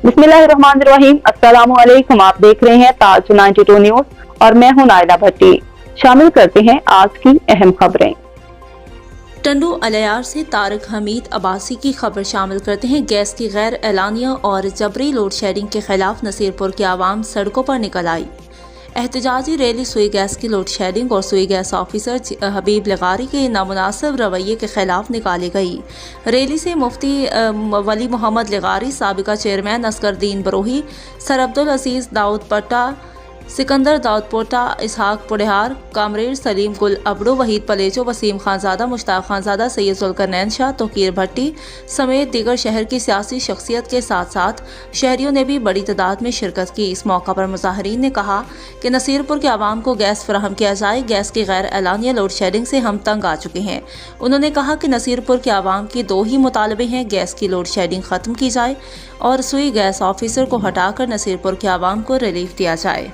बिस्मिल्लाहिर्रहमानिर्रहीम। अस्सलामुअलैकुम। आप देख रहे हैं ताज 92 न्यूज और मैं हूं नायला भट्टी। शामिल करते हैं आज की अहम खबरें। टंडू अलियार से तारिक हमीद अब्बासी की खबर शामिल करते हैं। गैस की गैर एलानिया और जबरी लोड शेडिंग के खिलाफ नसीरपुर की आवाम सड़कों पर निकल आई। एहतजाजी रैली सुई गैस की लोड शेडिंग और सुई गैस ऑफिसर हबीब लगारी के नामुनासिब रवैये के खिलाफ निकाली गई। रैली से मुफ्ती वली मोहम्मद लगारी, साबिका चेयरमैन असगरदीन बरोही, सर अब्दुल अजीज दाऊद पट्टा, सिकंदर दाऊद पोटा, इसहाक पुड़हार, कामरेर सलीम गुल अबड़ो, वहीद पलेचो, वसीम खानजादा, मुश्ताक खानजादा, सैयद जुल्करनैन शाह, तोकीर भट्टी समेत दीगर शहर की सियासी शख्सियत के साथ साथ शहरियों ने भी बड़ी तादाद में शिरकत की। इस मौका पर मुजाहिरीन ने कहा कि नसीरपुर के आवाम को गैस फराहम किया जाए। गैस की गैर एलानिया लोड शेडिंग से हम तंग आ चुके हैं। उन्होंने कहा कि नसीरपुर के आवाम के दो ही मुतालबे हैं, गैस की लोड शेडिंग ख़त्म की जाए और सुई गैस ऑफिसर को हटाकर नसीरपुर के आवाम को रिलीफ दिया जाए।